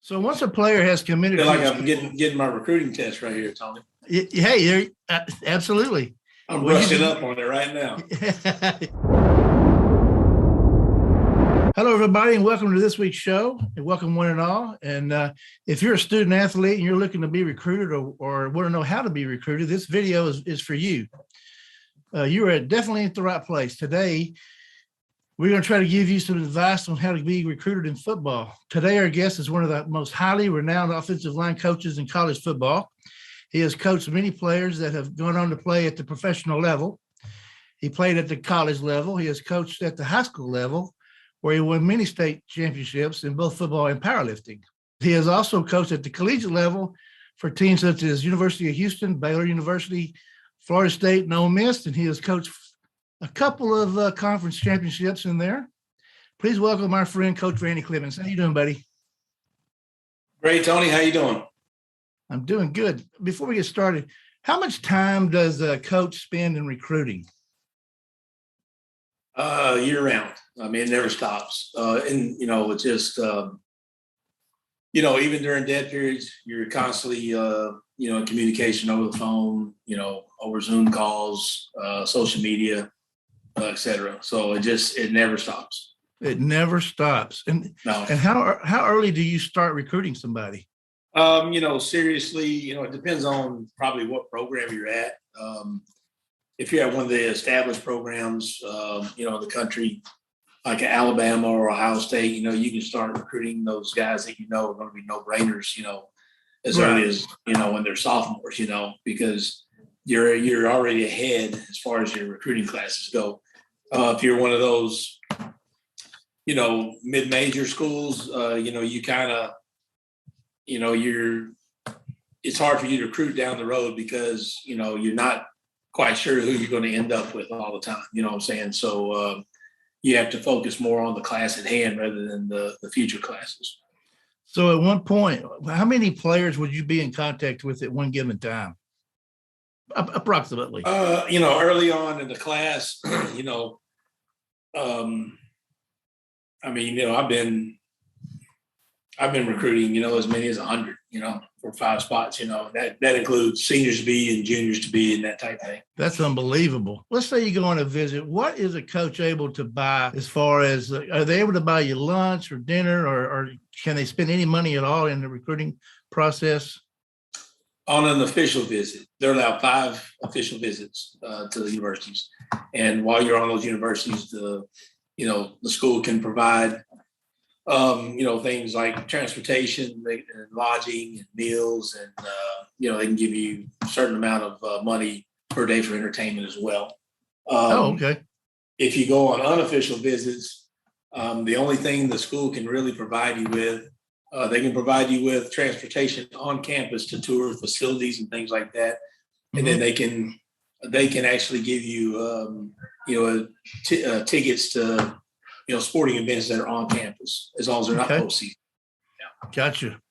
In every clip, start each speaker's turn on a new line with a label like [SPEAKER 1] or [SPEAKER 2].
[SPEAKER 1] So once a player has committed
[SPEAKER 2] Feel
[SPEAKER 1] to
[SPEAKER 2] like
[SPEAKER 1] the
[SPEAKER 2] I'm getting my recruiting test right here, Tony.
[SPEAKER 1] hey, absolutely.
[SPEAKER 2] I'm
[SPEAKER 1] Well,
[SPEAKER 2] brushing up on it right now.
[SPEAKER 1] Hello, everybody, and welcome to this week's show. And welcome, one and all. And if you're a student athlete and you're looking to be recruited or want to know how to be recruited, this video is for you. You are definitely at the right place. Today, we're going to try to give you some advice on how to be recruited in football. Today, our guest is one of the most highly renowned offensive line coaches in college football. He has coached many players that have gone on to play at the professional level. He played at the college level. He has coached at the high school level, where he won many state championships in both football and powerlifting. He has also coached at the collegiate level for teams such as University of Houston, Baylor University, Florida State, and Ole Miss, and he has coached a couple of conference championships in there. Please welcome our friend, Coach Randy Clemens. How you doing, buddy?
[SPEAKER 2] Great, Tony. How you doing?
[SPEAKER 1] I'm doing good. Before we get started, how much time does a coach spend in recruiting?
[SPEAKER 2] Year round. I mean, it never stops. And, it's just, even during dead periods, you're constantly, in communication over the phone, over Zoom calls, social media, et cetera. So it never stops.
[SPEAKER 1] It never stops. And how early do you start recruiting somebody?
[SPEAKER 2] Seriously, it depends on probably what program you're at. If you're at one of the established programs, in the country, like Alabama or Ohio State, you can start recruiting those guys that are going to be no-brainers, as early as, when they're sophomores, because you're already ahead as far as your recruiting classes go. If you're one of those, mid-major schools, you kind of, it's hard for you to recruit down the road because, you're not quite sure who you're going to end up with all the time. You know what I'm saying? So you have to focus more on the class at hand rather than the future classes.
[SPEAKER 1] So at one point, how many players would you be in contact with at one given time? Approximately.
[SPEAKER 2] Early on in the class, I've been recruiting, as many as 100, for 5 spots, that includes seniors to be and juniors to be and that type of thing.
[SPEAKER 1] That's unbelievable. Let's say you go on a visit. What is a coach able to buy as far as, are they able to buy you lunch or dinner or can they spend any money at all in the recruiting process?
[SPEAKER 2] On an official visit, they're allowed 5 official visits to the universities. And while you're on those universities, the school can provide things like transportation and lodging and meals, and they can give you a certain amount of money per day for entertainment as well.
[SPEAKER 1] Okay.
[SPEAKER 2] If you go on unofficial visits, the only thing the school can really provide you with, they can provide you with transportation on campus to tour facilities and things like that, and then they can actually give you tickets to sporting events that are on campus, as long as they're not postseason.
[SPEAKER 1] Yeah. Gotcha.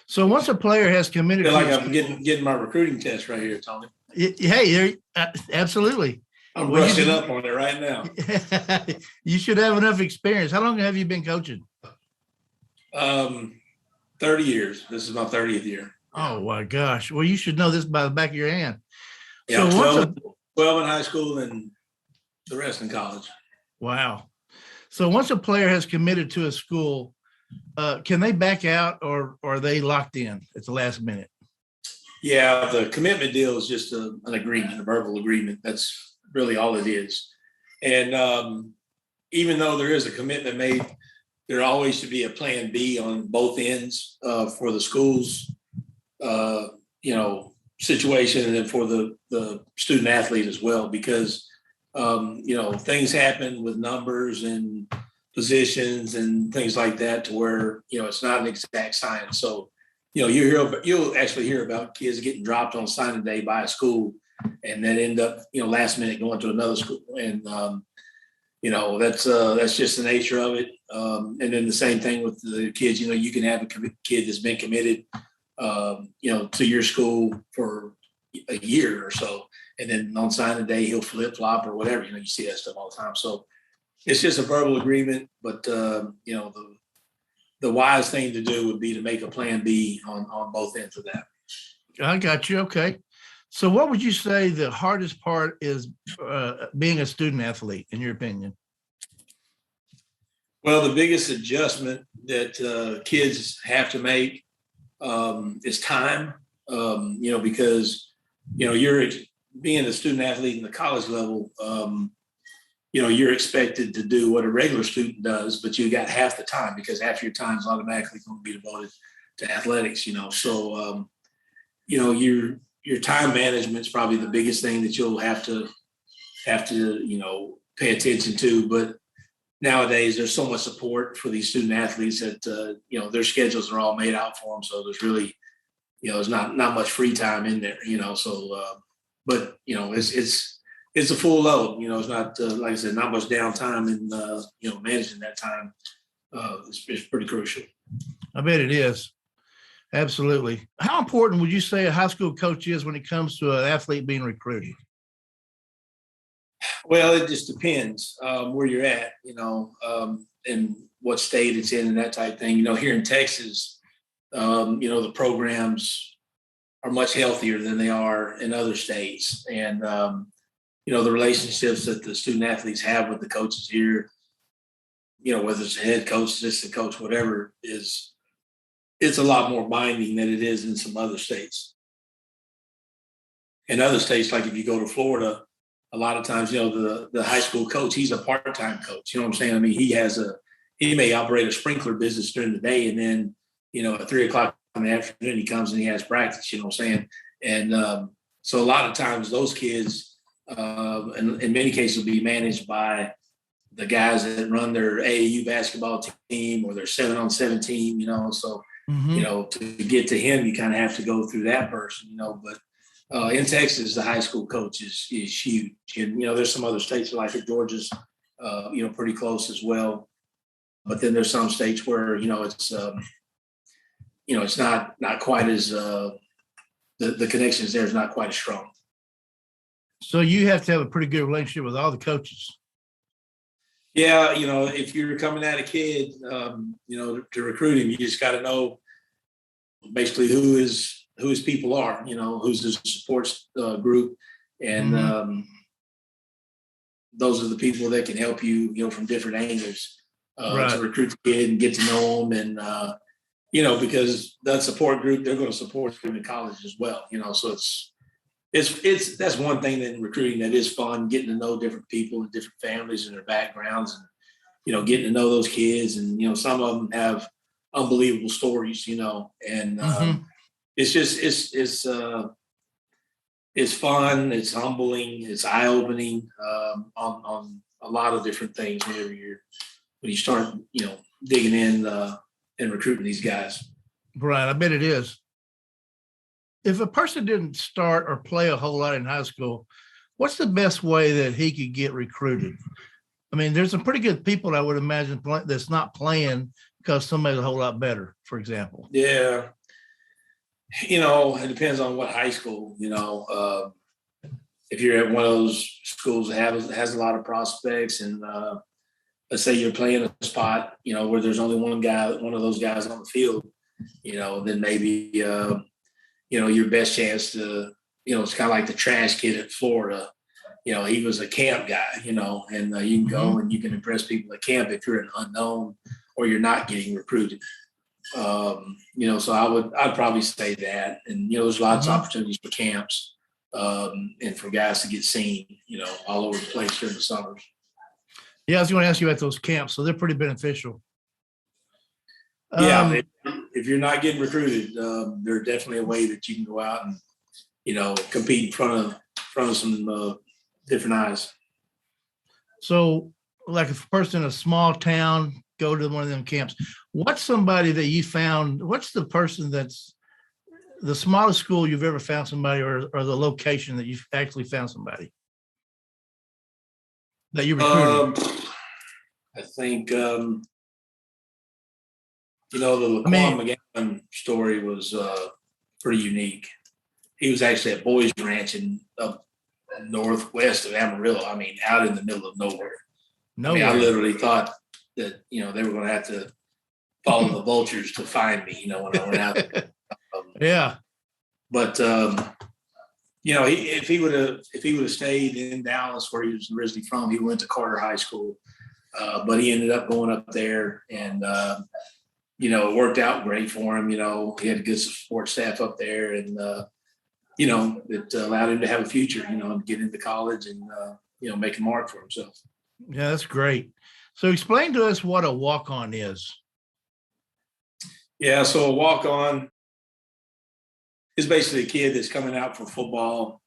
[SPEAKER 1] So once a player has committed,
[SPEAKER 2] I feel like I'm getting my recruiting test right here, Tony.
[SPEAKER 1] Hey, absolutely.
[SPEAKER 2] I'm brushing up on it right now.
[SPEAKER 1] You should have enough experience. How long have you been coaching?
[SPEAKER 2] 30 years. This is my 30th year.
[SPEAKER 1] Oh my gosh. Well, you should know this by the back of your hand.
[SPEAKER 2] Yeah, so 12 in high school and the rest in college.
[SPEAKER 1] Wow. So once a player has committed to a school, can they back out or are they locked in at the last minute?
[SPEAKER 2] Yeah, the commitment deal is just an agreement, a verbal agreement. That's really all it is. And even though there is a commitment made, there always should be a plan B on both ends for the school's, situation, and then for the student athlete as well, because things happen with numbers and positions and things like that to where, it's not an exact science. So, you'll actually hear about kids getting dropped on signing day by a school and then end up, last minute going to another school. And, that's just the nature of it. And then the same thing with the kids, you can have a kid that's been committed, to your school for a year or so. And then on signing day, he'll flip flop or whatever. You see that stuff all the time. So it's just a verbal agreement. But the the wise thing to do would be to make a plan B on both ends of that.
[SPEAKER 1] I got you. Okay. So what would you say the hardest part is being a student athlete, in your opinion?
[SPEAKER 2] Well, the biggest adjustment that kids have to make is time, because, you're being a student athlete in the college level, you're expected to do what a regular student does, but you got half the time because half your time is automatically going to be devoted to athletics, So, your time management is probably the biggest thing that you'll have to, pay attention to. But nowadays there's so much support for these student athletes that, their schedules are all made out for them. So there's really, there's not much free time in there, so, but, it's a full load, it's not, like I said, not much downtime and, managing that time is pretty crucial.
[SPEAKER 1] I bet it is. Absolutely. How important would you say a high school coach is when it comes to an athlete being recruited?
[SPEAKER 2] Well, it just depends where you're at, and what state it's in and that type of thing. Here in Texas, the programs are much healthier than they are in other states. And, the relationships that the student athletes have with the coaches here, whether it's a head coach, assistant coach, whatever, it's a lot more binding than it is in some other states. In other states, like if you go to Florida, a lot of times, the high school coach, he's a part-time coach. You know what I'm saying? I mean, he may operate a sprinkler business during the day, and then, at 3:00 in the afternoon, he comes and he has practice, you know what I'm saying? And so a lot of times those kids, in many cases, will be managed by the guys that run their AAU basketball team or their 7-on-7 team, so, to get to him, you kind of have to go through that person, but in Texas, the high school coach is huge. And, there's some other states like Georgia's, pretty close as well. But then there's some states where, it's, it's not quite as, the connections there is not quite as strong.
[SPEAKER 1] So you have to have a pretty good relationship with all the coaches.
[SPEAKER 2] Yeah. If you're coming at a kid, to recruit him, you just got to know basically who his people are, who's his support group. And those are the people that can help you, from different angles to recruit the kid and get to know them. And, because that support group, they're going to support him in college as well, so that's one thing that in recruiting that is fun, getting to know different people and different families and their backgrounds and, getting to know those kids. And, some of them have unbelievable stories, and it's just, it's fun. It's humbling. It's eye opening on a lot of different things when you start, digging in and recruiting these guys.
[SPEAKER 1] Right. I bet it is. If a person didn't start or play a whole lot in high school, what's the best way that he could get recruited? I mean, there's some pretty good people I would imagine that's not playing because somebody's a whole lot better, for example.
[SPEAKER 2] Yeah. It depends on what high school, if you're at one of those schools that has a lot of prospects and let's say you're playing a spot, where there's only one of those guys on the field, then maybe, your best chance to, it's kind of like the trash kid at Florida. He was a camp guy, and you can go and you can impress people at camp if you're an unknown or you're not getting recruited. So I'd probably say that. And, there's lots of opportunities for camps and for guys to get seen, all over the place during the summers.
[SPEAKER 1] Yeah, I was going to ask you about those camps. So they're pretty beneficial.
[SPEAKER 2] Yeah, if you're not getting recruited, there's definitely a way that you can go out and, compete in front of some different eyes.
[SPEAKER 1] So, like if a person in a small town go to one of them camps, what's somebody that you found? What's the person that's the smallest school you've ever found somebody, or the location that you've actually found somebody that you recruited?
[SPEAKER 2] I think. The Laquan McGowan story was pretty unique. He was actually at Boys Ranch up northwest of Amarillo. I mean, out in the middle of nowhere. I literally thought that, they were going to have to follow the vultures to find me, when I went out there.
[SPEAKER 1] Yeah.
[SPEAKER 2] But if he would have stayed in Dallas, where he was originally from, he went to Carter High School, but he ended up going up there, and it worked out great for him. He had a good support staff up there, and it allowed him to have a future. And get into college and make a mark for himself.
[SPEAKER 1] Yeah, that's great. So explain to us what a walk-on is.
[SPEAKER 2] Yeah, so a walk-on is basically a kid that's coming out for football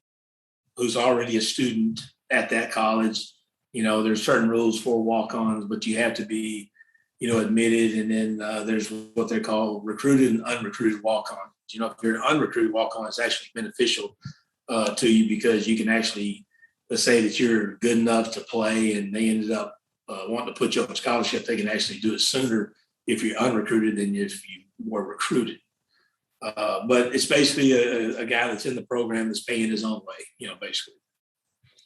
[SPEAKER 2] who's already a student at that college. There's certain rules for walk-ons, but you have to be, admitted. And then there's what they call recruited and unrecruited walk-on. If you're an unrecruited walk-on, it's actually beneficial to you, because you can actually, let's say that you're good enough to play and they ended up wanting to put you on scholarship, they can actually do it sooner if you're unrecruited than if you were recruited. But it's basically a guy that's in the program that's paying his own way, basically.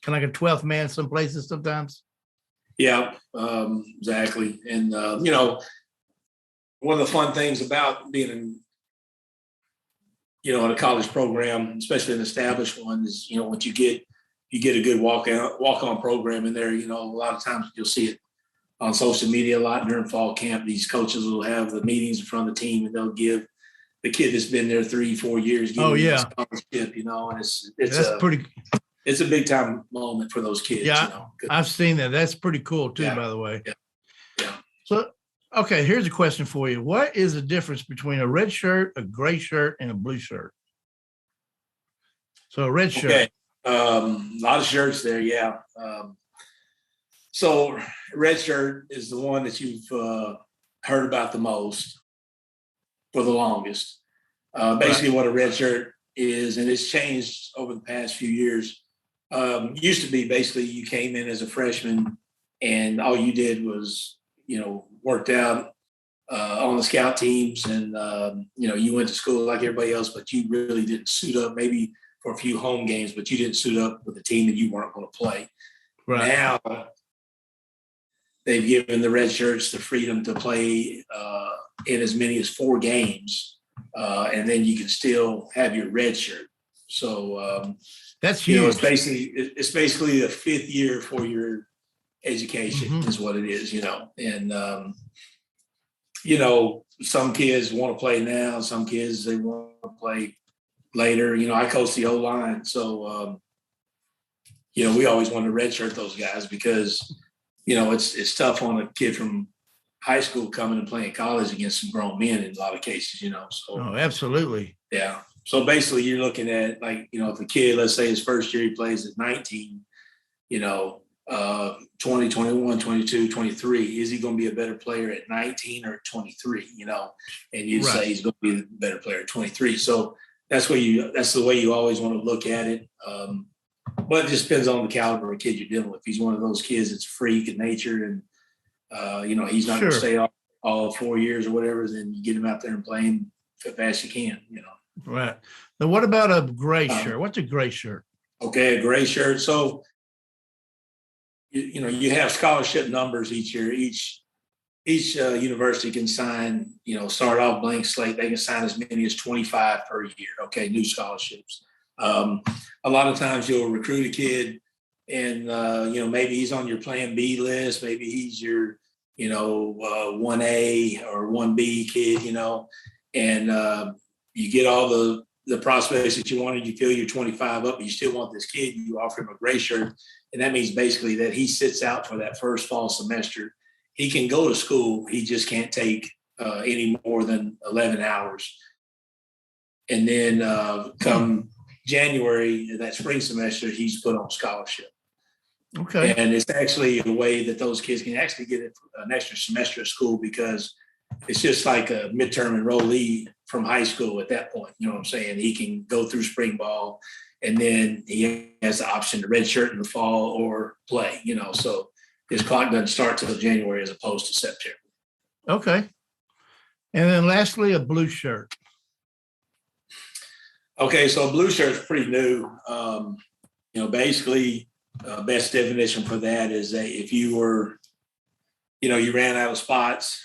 [SPEAKER 1] Kind of like a 12th man some places sometimes.
[SPEAKER 2] Yeah, exactly. And, one of the fun things about being in a college program, especially an established one, is, once you get a good walk-on program in there, a lot of times you'll see it on social media a lot during fall camp. These coaches will have the meetings in front of the team, and they'll give the kid that's been there 3-4 years,
[SPEAKER 1] oh yeah,
[SPEAKER 2] scholarship, and it's a big time moment for those kids.
[SPEAKER 1] Yeah, I've seen that. That's pretty cool too, by the way.
[SPEAKER 2] Yeah.
[SPEAKER 1] So, okay, here's a question for you. What is the difference between a red shirt, a gray shirt, and a blue shirt? So a red shirt.
[SPEAKER 2] Okay. A lot of shirts there. Yeah. So red shirt is the one that you've heard about the most for the longest. Basically what a red shirt is, and it's changed over the past few years. Used to be basically you came in as a freshman and all you did was, worked out on the scout teams, and, you went to school like everybody else, but you really didn't suit up, maybe for a few home games, but you didn't suit up with a team that you weren't going to play. Right. Now they've given the red shirts the freedom to play in as many as 4 games, and then you can still have your red shirt. So
[SPEAKER 1] that's huge.
[SPEAKER 2] It's basically the 5th year for your education is what it is, and some kids want to play now, some kids they want to play later. I coach the O-line, so we always want to redshirt those guys because it's tough on a kid from high school coming and playing college against some grown men in a lot of cases. So
[SPEAKER 1] absolutely,
[SPEAKER 2] yeah. So basically, you're looking at if a kid, let's say his first year he plays at 19, 20, 21, 22, 23, is he going to be a better player at 19 or 23? And you say he's going to be a better player at 23. So that's the way you always want to look at it. But it just depends on the caliber of kid you're dealing with. If he's one of those kids that's freak in nature and, he's not going to stay all 4 years or whatever, then you get him out there and play him as fast as you can,
[SPEAKER 1] Right. Now, what about a gray shirt? What's a gray shirt?
[SPEAKER 2] Okay, a gray shirt. So, you have scholarship numbers each year. Each university can sign, start off blank slate. They can sign as many as 25 per year. Okay, new scholarships. A lot of times you'll recruit a kid and, maybe he's on your plan B list. Maybe he's your, 1A or 1B kid, and you get all the prospects that you wanted. You fill your 25 up, but you still want this kid. You offer him a gray shirt. And that means basically that he sits out for that first fall semester. He can go to school. He just can't take any more than 11 hours. And then come January, that spring semester, he's put on scholarship.
[SPEAKER 1] Okay.
[SPEAKER 2] And it's actually a way that those kids can actually get an extra semester of school, because it's just like a midterm enrollee from high school at that point. You know what I'm saying? He can go through spring ball, and then he has the option to redshirt in the fall or play, so his clock doesn't start till January as opposed to September.
[SPEAKER 1] Okay. And then lastly, a blue shirt.
[SPEAKER 2] Okay, so a blue shirt is pretty new. Basically, best definition for that is that if you were, you ran out of spots,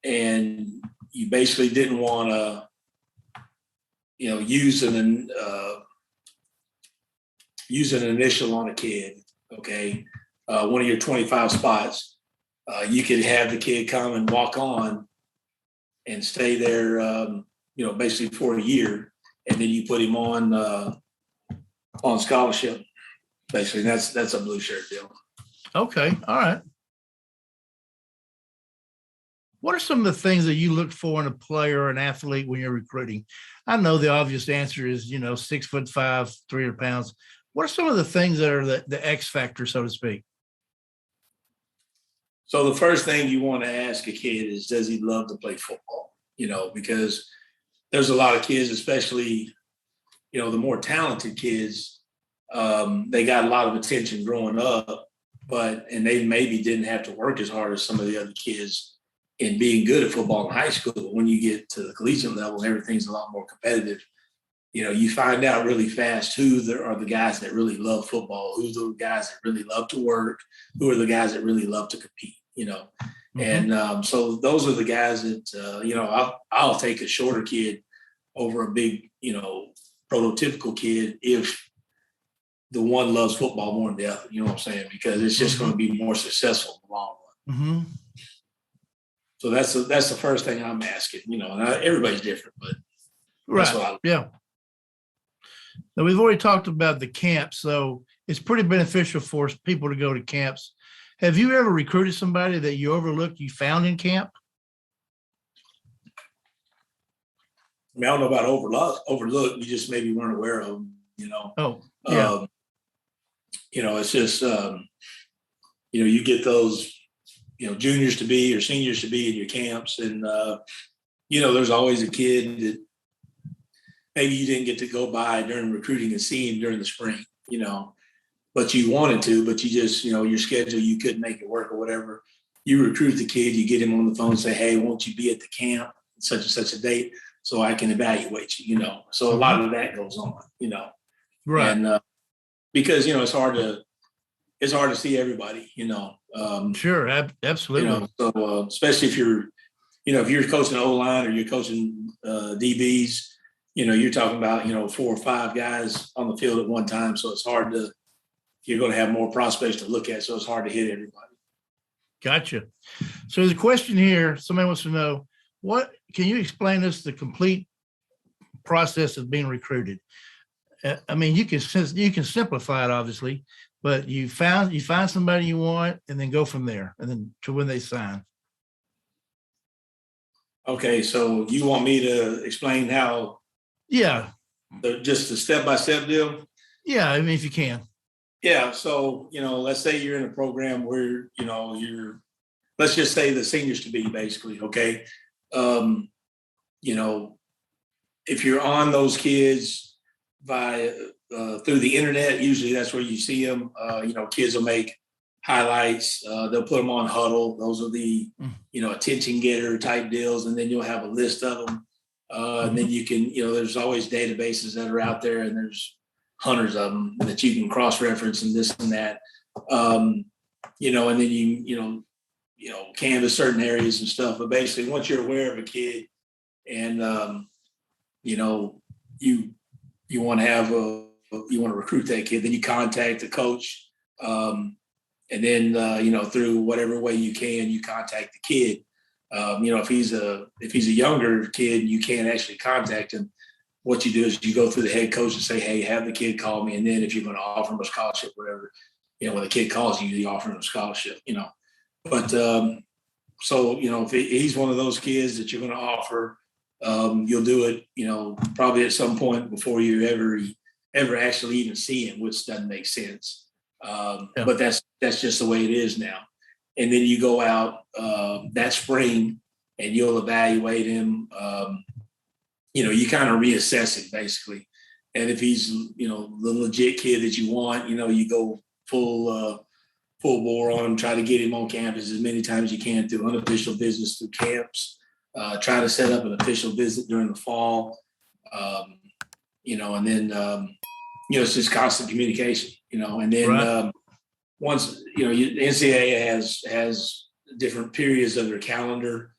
[SPEAKER 2] and you basically didn't want to, use an initial on a kid. Okay, one of your 25 spots, you could have the kid come and walk on and stay there, basically for a year, and then you put him on scholarship. Basically, that's a blue shirt deal.
[SPEAKER 1] Okay, all right. What are some of the things that you look for in a player or an athlete when you're recruiting? I know the obvious answer is, 6'5", 300 pounds. What are some of the things that are the X factor, so to speak?
[SPEAKER 2] So the first thing you want to ask a kid is, does he love to play football? Because there's a lot of kids, especially, the more talented kids, they got a lot of attention growing up, and they maybe didn't have to work as hard as some of the other kids in being good at football in high school. But when you get to the collegiate level, everything's a lot more competitive. You find out really fast who are the guys that really love football, who's the guys that really love to work, who are the guys that really love to compete, Mm-hmm. And so those are the guys that, I'll take a shorter kid over a big, prototypical kid if the one loves football more than the other, you know what I'm saying? Because it's just going to be more successful in the long run. Mm-hmm. So that's the first thing I'm asking, and everybody's different, but that's what
[SPEAKER 1] yeah. Now, we've already talked about the camps, so it's pretty beneficial for people to go to camps. Have you ever recruited somebody that you overlooked, you found in camp?
[SPEAKER 2] I mean, I don't know about overlook. You just maybe weren't aware of them,
[SPEAKER 1] Oh, yeah.
[SPEAKER 2] It's just, you get those, juniors to be or seniors to be in your camps. And, there's always a kid that maybe you didn't get to go by during recruiting and seeing during the spring, but you wanted to, but you just, your schedule, you couldn't make it work or whatever. You recruit the kid, you get him on the phone and say, hey, won't you be at the camp at such and such a date so I can evaluate you, So a lot of that goes on,
[SPEAKER 1] Right.
[SPEAKER 2] And because, it's hard to see everybody,
[SPEAKER 1] Sure, absolutely.
[SPEAKER 2] So especially if you're coaching O-line or you're coaching DBs, you're talking about, 4 or 5 guys on the field at one time. So it's hard you're going to have more prospects to look at. So it's hard to hit everybody. Gotcha.
[SPEAKER 1] So there's a question here. Somebody wants to know, can you explain us the complete process of being recruited? I mean, you can simplify it, obviously, but you find somebody you want and then go from there and then to when they sign.
[SPEAKER 2] Okay. So you want me to explain how?
[SPEAKER 1] Yeah.
[SPEAKER 2] Just the step-by-step deal?
[SPEAKER 1] Yeah. I mean, if you can.
[SPEAKER 2] Yeah. So, let's say you're in a program where, let's just say the seniors to be basically, okay. If you're on those kids through the internet, usually that's where you see them. Kids will make highlights. They'll put them on Huddle. Those are the, attention getter type deals. And then you'll have a list of them. And then you can, there's always databases that are out there and there's hundreds of them that you can cross-reference and this and that. And then you canvas certain areas and stuff. But basically, once you're aware of a kid and, you want to recruit that kid, then you contact the coach. And then, through whatever way you can, you contact the kid. If he's a younger kid, you can't actually contact him. What you do is you go through the head coach and say, hey, have the kid call me. And then if you're going to offer him a scholarship, whatever, when the kid calls you, you offer him a scholarship, But so, if he's one of those kids that you're going to offer, you'll do it, probably at some point before you ever actually even see him, which doesn't make sense. But that's just the way it is now. And then you go out that spring and you'll evaluate him. You kind of reassess it basically. And if he's, the legit kid that you want, you go full bore on him, try to get him on campus as many times as you can through unofficial visits, through camps, try to set up an official visit during the fall, and then, it's just constant communication, and then right. Once, the NCAA has different periods of their calendar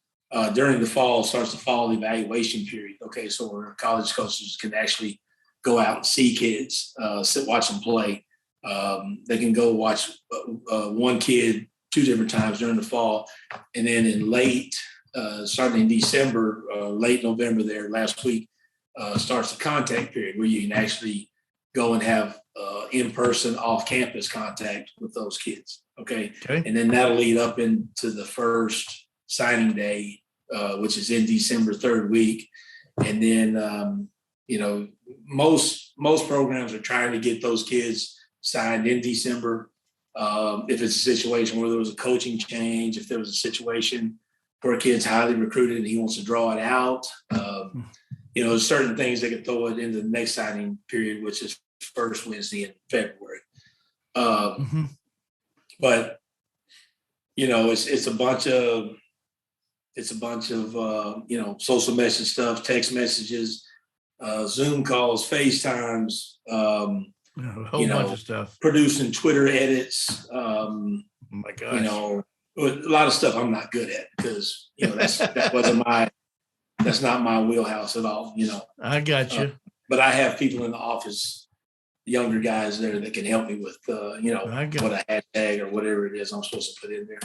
[SPEAKER 2] during the fall starts the fall evaluation period. Okay, so where college coaches can actually go out and see kids, watch them play. They can go watch one kid 2 different times during the fall, and then in starting in December, late November, there last week, starts the contact period where you can actually go and have in-person, off-campus contact with those kids. Okay, and then that'll lead up into the first signing day, which is in December, 3rd week, and then most programs are trying to get those kids signed in December. If it's a situation where there was a coaching change, if there was a situation where a kid's highly recruited and he wants to draw it out, there's certain things that can throw it into the next signing period, which is first Wednesday in February. But it's a bunch of social message stuff, text messages, Zoom calls, FaceTimes,
[SPEAKER 1] a whole bunch of stuff,
[SPEAKER 2] producing Twitter edits.
[SPEAKER 1] Oh my gosh.
[SPEAKER 2] A lot of stuff I'm not good at because that's not my wheelhouse at all.
[SPEAKER 1] I got you.
[SPEAKER 2] But I have people in the office, younger guys there that can help me with what a hashtag or whatever it is I'm supposed to put in there.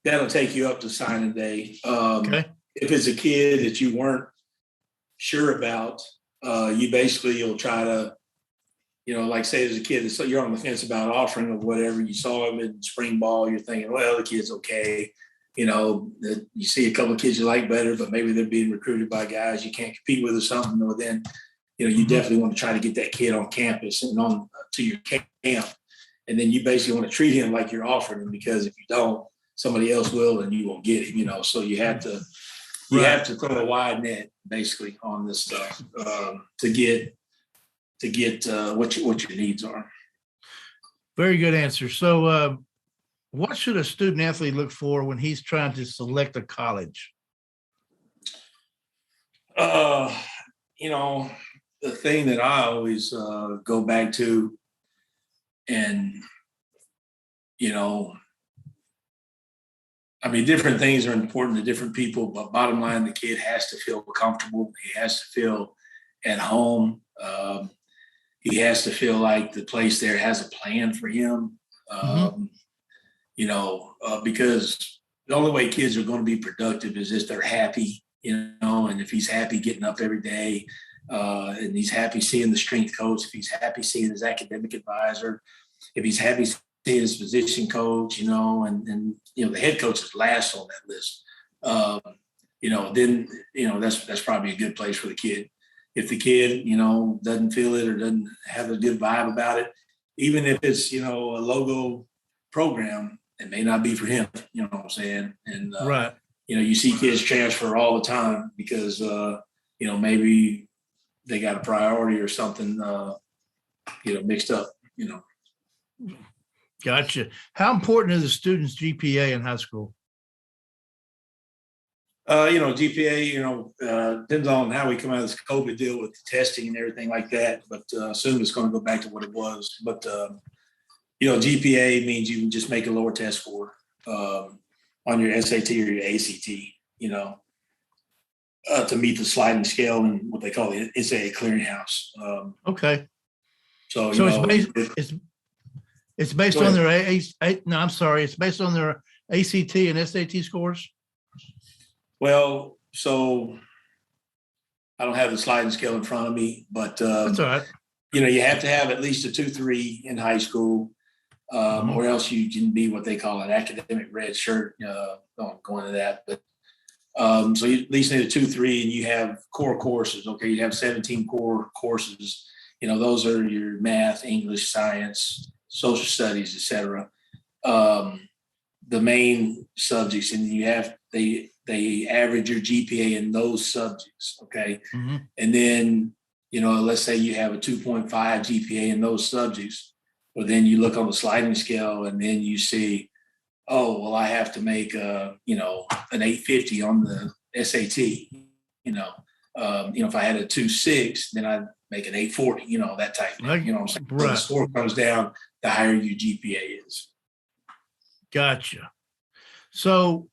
[SPEAKER 2] That'll take you up to signing day.
[SPEAKER 1] Okay.
[SPEAKER 2] If it's a kid that you weren't sure about, you'll try to, like say there's a kid that you're on the fence about offering or whatever, you saw him in spring ball, you're thinking, well, the kid's okay. That you see a couple of kids you like better, but maybe they're being recruited by guys you can't compete with or something. Or then, you definitely want to try to get that kid on campus and on to your camp. And then you basically want to treat him like you're offering him, because if you don't, somebody else will and you won't get him, so you have to throw a wide net basically on this stuff to get what your needs are.
[SPEAKER 1] Very good answer. So what should a student athlete look for when he's trying to select a college?
[SPEAKER 2] The thing that I always go back to, and different things are important to different people, but bottom line, the kid has to feel comfortable. He has to feel at home. He has to feel like the place there has a plan for him. Because the only way kids are going to be productive is if they're happy, and if he's happy getting up every day, and he's happy seeing the strength coach, if he's happy seeing his academic advisor, if he's happy seeing his position coach, and the head coach is last on that list, then that's probably a good place for the kid. If the kid, doesn't feel it or doesn't have a good vibe about it, even if it's, a logo program, it may not be for him, you know what I'm saying? And,
[SPEAKER 1] right.
[SPEAKER 2] You see kids transfer all the time because, maybe they got a priority or something, mixed up,
[SPEAKER 1] Gotcha. How important is a student's GPA in high school?
[SPEAKER 2] GPA, depends on how we come out of this COVID deal with the testing and everything like that. But soon it's going to go back to what it was. But, GPA means you can just make a lower test score on your SAT or your ACT, to meet the sliding scale and what they call the SAA clearinghouse.
[SPEAKER 1] Okay.
[SPEAKER 2] So
[SPEAKER 1] it's based on their it's based on their ACT and SAT scores.
[SPEAKER 2] Well, so I don't have the sliding scale in front of me, but
[SPEAKER 1] that's all right.
[SPEAKER 2] You have to have at least a 2.3 in high school, or else you can be what they call an academic red shirt. Don't go into that, but so you at least need a 2.3, and you have core courses. Okay, you have 17 core courses. Those are your math, English, science, social studies, etc. The main subjects, and they average your GPA in those subjects. Okay. And then, let's say you have a 2.5 GPA in those subjects. Well, then you look on the sliding scale and then you see, oh, well, I have to make an 850 on the SAT. If I had a 2.6, then I'd make an 840, that type of thing.
[SPEAKER 1] Right.
[SPEAKER 2] So the score comes down the higher your GPA is.
[SPEAKER 1] Gotcha. So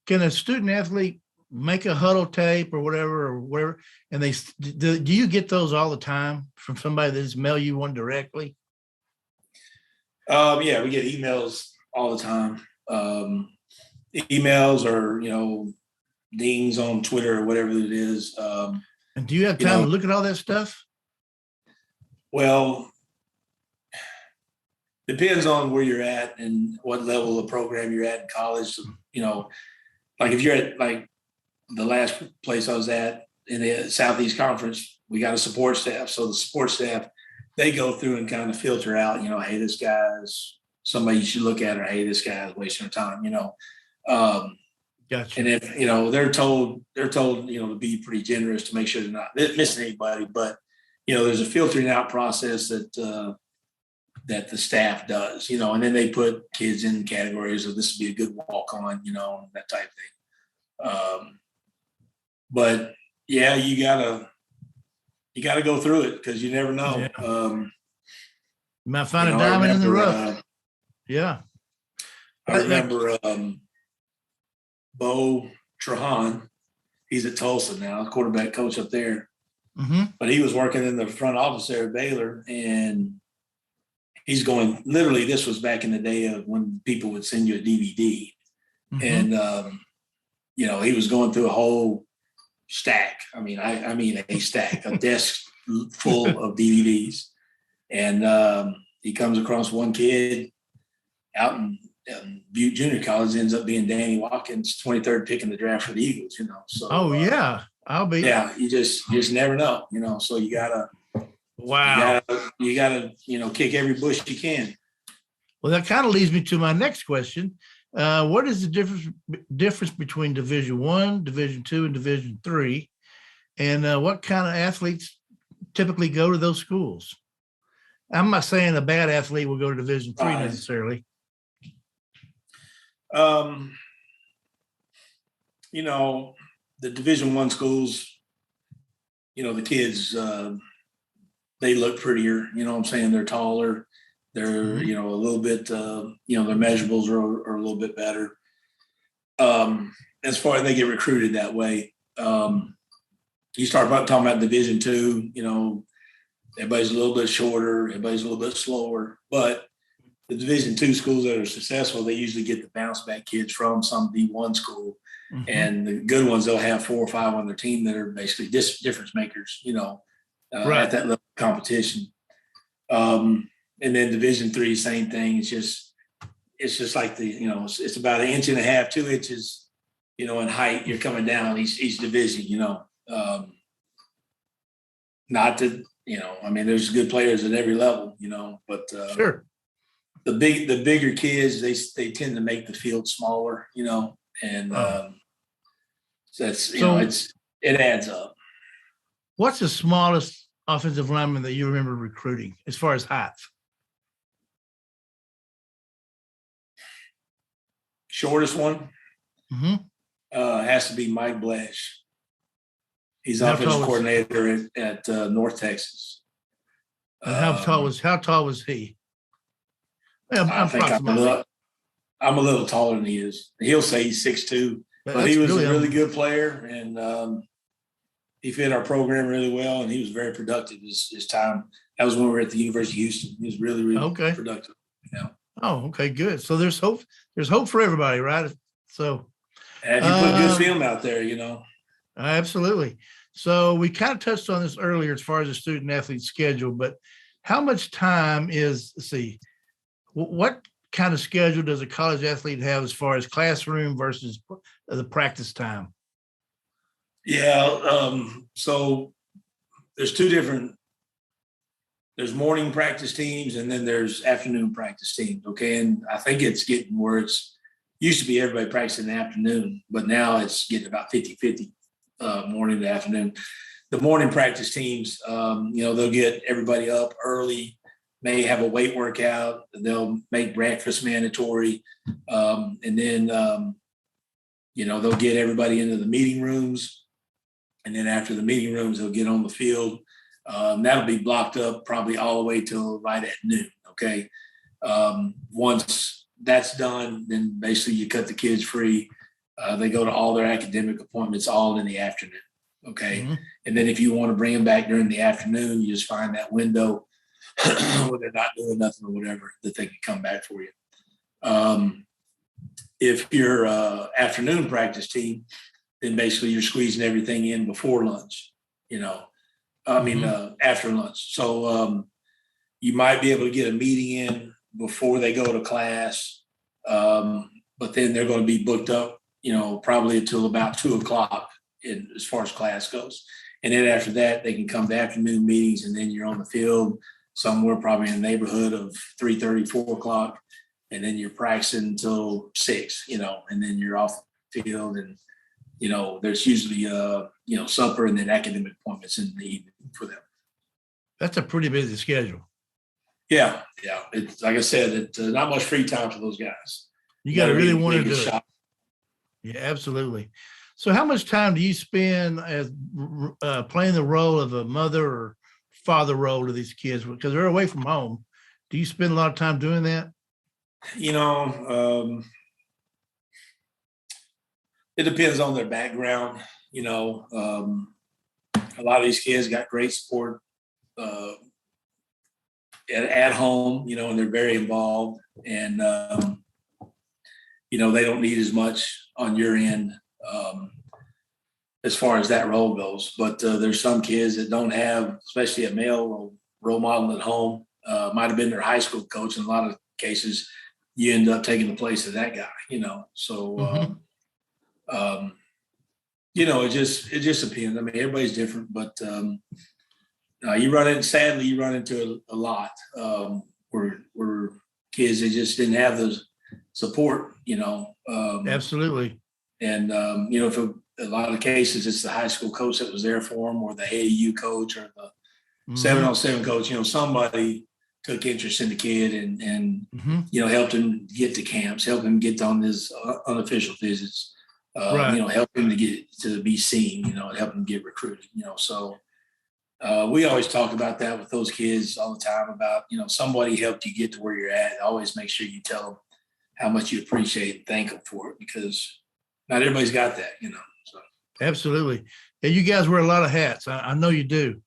[SPEAKER 1] can a student athlete make a huddle tape or whatever, and do you get those all the time from somebody that just mail you one directly?
[SPEAKER 2] Yeah, we get emails all the time. Emails or, dings on Twitter or whatever it is.
[SPEAKER 1] And do you have time to look at all that stuff?
[SPEAKER 2] Well, depends on where you're at and what level of program you're at in college. Like if you're at like the last place I was at in the Southeast Conference, we got a support staff. So the support staff, they go through and kind of filter out, hey, this guy's somebody you should look at, or hey, this guy's wasting your time,
[SPEAKER 1] Gotcha.
[SPEAKER 2] And if, they're told, to be pretty generous to make sure they're not missing anybody. But, there's a filtering out process that the staff does, and then they put kids in categories of this would be a good walk on, that type of thing. But yeah, you gotta go through it because you never know.
[SPEAKER 1] Yeah. You might find a diamond in the rough. Yeah.
[SPEAKER 2] I remember Bo Trahan. He's at Tulsa now, quarterback coach up there.
[SPEAKER 1] Mm-hmm.
[SPEAKER 2] But he was working in the front office there at Baylor, and he's going, literally, this was back in the day of when people would send you a DVD. Mm-hmm. And, he was going through a whole stack. I mean a stack, a desk full of DVDs. And he comes across one kid out in Butte Junior College, ends up being Danny Watkins, 23rd pick in the draft for the Eagles, So,
[SPEAKER 1] yeah.
[SPEAKER 2] Yeah, you just never know, so you gotta, you gotta, kick every bush you can.
[SPEAKER 1] Well, that kind of leads me to my next question. What is the difference between Division I, Division II, and Division III? And what kind of athletes typically go to those schools? I'm not saying a bad athlete will go to Division III necessarily.
[SPEAKER 2] The Division I schools, the kids, they look prettier, what I'm saying? They're taller. They're, a little bit, their measurables are a little bit better. As far as they get recruited that way, you start talking about Division II, everybody's a little bit shorter, everybody's a little bit slower, but the Division II schools that are successful, they usually get the bounce back kids from some D1 school. Mm-hmm. And the good ones, they'll have 4 or 5 on their team that are basically difference makers, at that level of competition. And then Division III, same thing. It's just like it's about 1.5 inches, 2 inches, in height. You're coming down each division, not that, there's good players at every level, but
[SPEAKER 1] sure.
[SPEAKER 2] The bigger kids, they tend to make the field smaller, and that's, it adds up.
[SPEAKER 1] What's the smallest offensive lineman that you remember recruiting as far as height?
[SPEAKER 2] Shortest one has to be Mike Blash. He's offensive coordinator at North Texas.
[SPEAKER 1] And how tall was he?
[SPEAKER 2] I think I'm a little taller than he is. He'll say he's 6'2", but he was a really good player, and he fit our program really well, and he was very productive his time. That was when we were at the University of Houston. He was really, really productive. Yeah.
[SPEAKER 1] Oh, okay, good. So there's hope. There's hope for everybody, right? So
[SPEAKER 2] if you put good film out there,
[SPEAKER 1] Absolutely. So we kind of touched on this earlier as far as the student athlete schedule, but how much time what kind of schedule does a college athlete have as far as classroom versus the practice time?
[SPEAKER 2] Yeah. So there's there's morning practice teams and then there's afternoon practice teams. Okay. And I think it's getting where it's used to be everybody practicing in the afternoon, but now it's getting about 50-50 morning to afternoon. The morning practice teams, they'll get everybody up early, may have a weight workout, they'll make breakfast mandatory. And then, they'll get everybody into the meeting rooms. And then after the meeting rooms, they'll get on the field. That'll be blocked up probably all the way till right at noon. Okay. Once that's done, then basically you cut the kids free. They go to all their academic appointments all in the afternoon. Okay.
[SPEAKER 1] Mhm.
[SPEAKER 2] And then if you want to bring them back during the afternoon, you just find that window where they're not doing nothing or whatever that they can come back for you. If you're afternoon practice team, then basically you're squeezing everything in before lunch, after lunch. So you might be able to get a meeting in before they go to class, but then they're going to be booked up, probably until about 2:00 as far as class goes. And then after that, they can come to afternoon meetings, and then you're on the field somewhere probably in the neighborhood of 3:30, 4:00. And then you're practicing until 6, and then you're off the field. And, there's usually, supper and then academic appointments in the evening for them.
[SPEAKER 1] That's a pretty busy schedule.
[SPEAKER 2] Yeah. It's like I said, it's not much free time for those guys.
[SPEAKER 1] You got to really want to do
[SPEAKER 2] it.
[SPEAKER 1] it. Yeah, absolutely. So how much time do you spend as playing the role of a mother or father role to these kids? Because they're away from home. Do you spend a lot of time doing that?
[SPEAKER 2] It depends on their background. A lot of these kids got great support at home, and they're very involved, and they don't need as much on your end as far as that role goes. But there's some kids that don't have, especially a male role model at home. Might have been their high school coach. In a lot of cases, you end up taking the place of that guy. So it just depends. I mean, everybody's different, but you run into a lot where kids, they just didn't have the support.
[SPEAKER 1] Absolutely.
[SPEAKER 2] And for a lot of cases, it's the high school coach that was there for them, or the AAU coach, or the 7-on-7 coach. Somebody took interest in the kid and helped him get to camps, helped him get on his unofficial visits, helped him to get to be seen, help him get recruited, So we always talk about that with those kids all the time about, somebody helped you get to where you're at. Always make sure you tell them how much you appreciate and thank them for it, because not everybody's got that, So.
[SPEAKER 1] Absolutely. Yeah, you guys wear a lot of hats. I know you do.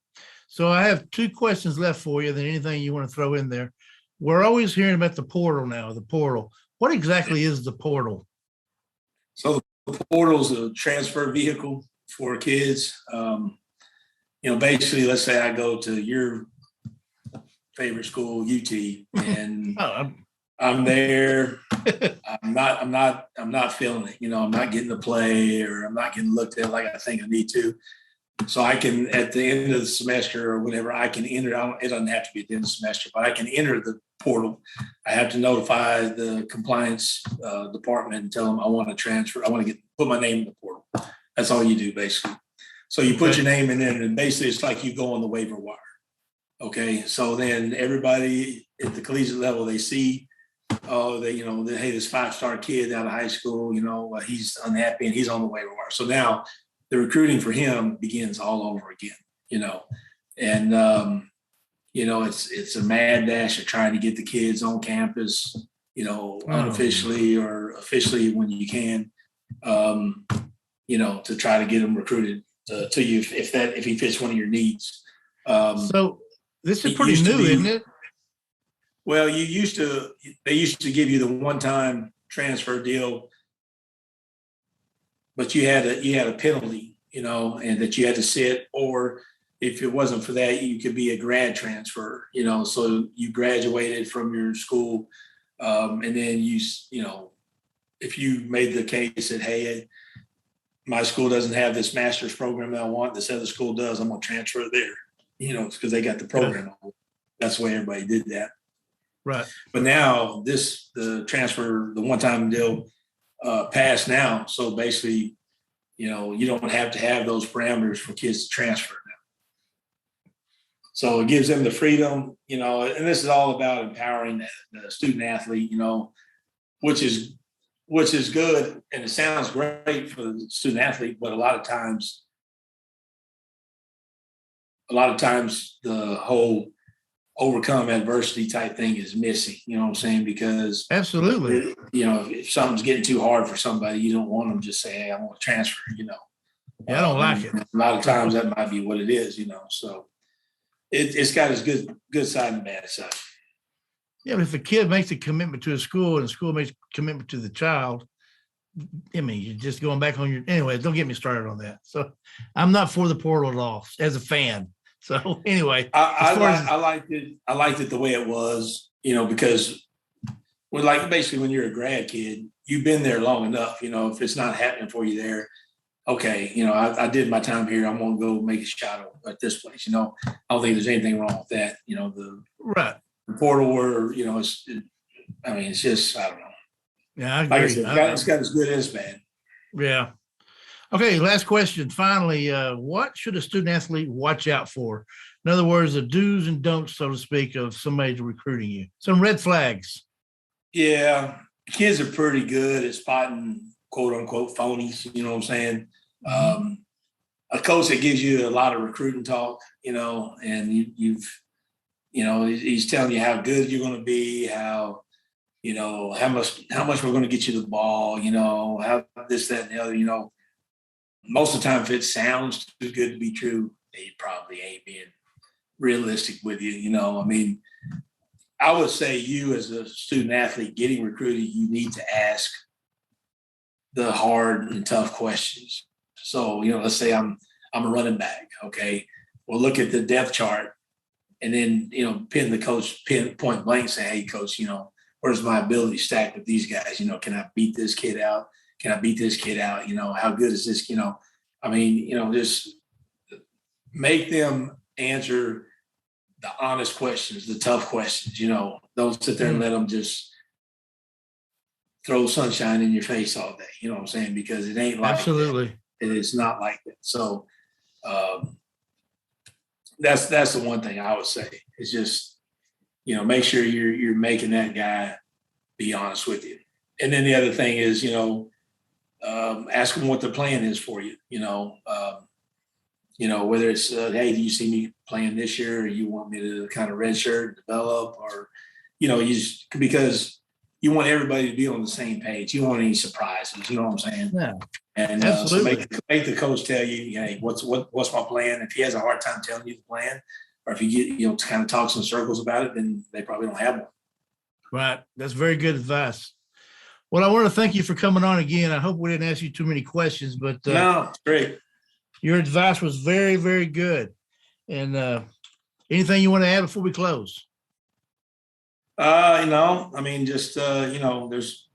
[SPEAKER 1] So I have 2 questions left for you. Than anything you want to throw in there. We're always hearing about the portal now. The portal. What exactly is the portal?
[SPEAKER 2] So the portal is a transfer vehicle for kids. Basically, let's say I go to your favorite school, UT, and I'm there. I'm not feeling it. I'm not getting to play, or I'm not getting looked at like I think I need to. So I can, at the end of the semester or whatever, I can enter. It doesn't have to be at the end of the semester, but I can enter the portal. I have to notify the compliance department and tell them I want to transfer. I want to put my name in the portal. That's all you do, basically. So you put your name in there, and basically it's like you go on the waiver wire. Okay. So then everybody at the collegiate level, they see, hey, this 5-star kid out of high school, he's unhappy and he's on the waiver wire. So now the recruiting for him begins all over again, and it's a mad dash of trying to get the kids on campus, unofficially or officially when you can, to try to get them recruited to you if he fits one of your needs.
[SPEAKER 1] So this is pretty new, isn't it?
[SPEAKER 2] Well, they used to give you the one-time transfer deal, but you had a penalty, and that you had to sit, or if it wasn't for that, you could be a grad transfer, so you graduated from your school, and then if you made the case that, hey, my school doesn't have this master's program that I want, this other school does, I'm going to transfer it there, because they got the program. That's the way everybody did that.
[SPEAKER 1] Right.
[SPEAKER 2] But now the one-time deal passed now. So basically, you don't have to have those parameters for kids to transfer now. So it gives them the freedom, and this is all about empowering the student athlete, which is good. And it sounds great for the student athlete, but a lot of times the whole overcome adversity type thing is missing. You know what I'm saying? Because
[SPEAKER 1] Absolutely.
[SPEAKER 2] if something's getting too hard for somebody, you don't want them to just say, "Hey, I want to transfer."
[SPEAKER 1] Yeah, I don't like it.
[SPEAKER 2] A lot of times that might be what it is. So it's got its good side and bad side.
[SPEAKER 1] Yeah, but if a kid makes a commitment to a school and the school makes a commitment to the child, I mean, you're just going back on your, anyway, don't get me started on that. So I'm not for the portal at all as a fan. So anyway,
[SPEAKER 2] I liked it. I liked it the way it was, because basically when you're a grad kid, you've been there long enough. If it's not happening for you there, okay, I did my time here. I'm going to go make a shot at this place. I don't think there's anything wrong with that.
[SPEAKER 1] Right.
[SPEAKER 2] The portal where, it's just, I don't know.
[SPEAKER 1] Yeah, I agree.
[SPEAKER 2] Like I said, it's got as good as bad.
[SPEAKER 1] Yeah. Okay, last question. Finally, what should a student athlete watch out for? In other words, the do's and don'ts, so to speak, of somebody recruiting you. Some red flags.
[SPEAKER 2] Yeah, kids are pretty good at spotting quote unquote phonies. You know what I'm saying?
[SPEAKER 1] Mm-hmm.
[SPEAKER 2] A coach that gives you a lot of recruiting talk, and he's telling you how good you're going to be, how much we're going to get you the ball, how this, that, and the other, most of the time, if it sounds too good to be true, they probably ain't being realistic with you. I would say you as a student athlete getting recruited, you need to ask the hard and tough questions. So, let's say I'm a running back. Okay. Well, look at the depth chart and then, pin the coach point blank, say, hey, coach, where's my ability stacked with these guys? Can I beat this kid out? Can I beat this kid out? How good is this? Just make them answer the honest questions, the tough questions, don't sit there and let them just throw sunshine in your face all day. You know what I'm saying? Because it ain't like
[SPEAKER 1] Absolutely.
[SPEAKER 2] that. It is not like that. So that's the one thing I would say is just, make sure you're making that guy be honest with you. And then the other thing is, ask them what the plan is for you. Whether it's, hey, do you see me playing this year, or you want me to kind of redshirt, develop, or, because you want everybody to be on the same page. You don't want any surprises. You know what I'm saying?
[SPEAKER 1] Yeah.
[SPEAKER 2] And so make the coach tell you, hey, what's my plan? If he has a hard time telling you the plan, or if you get, kind of talks in circles about it, then they probably don't have one.
[SPEAKER 1] Right. That's very good advice. Well, I want to thank you for coming on again. I hope we didn't ask you too many questions, but
[SPEAKER 2] no, it's great.
[SPEAKER 1] Your advice was very, very good. And anything you want to add before we close?
[SPEAKER 2] Just there's,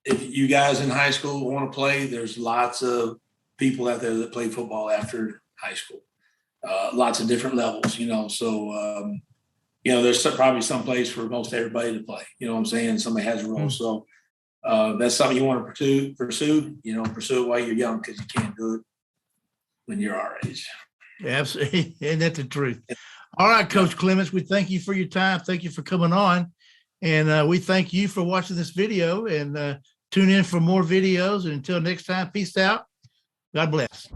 [SPEAKER 2] if you guys in high school want to play, there's lots of people out there that play football after high school. Lots of different levels, so there's probably some place for most everybody to play. You know what I'm saying? Somebody has a role. Mm-hmm. So that's something you want to pursue it while you're young, because you can't do it when you're our age.
[SPEAKER 1] Yeah, absolutely. And that's the truth. All right, Coach Clements, we thank you for your time. Thank you for coming on. And we thank you for watching this video, and tune in for more videos. And until next time, peace out. God bless.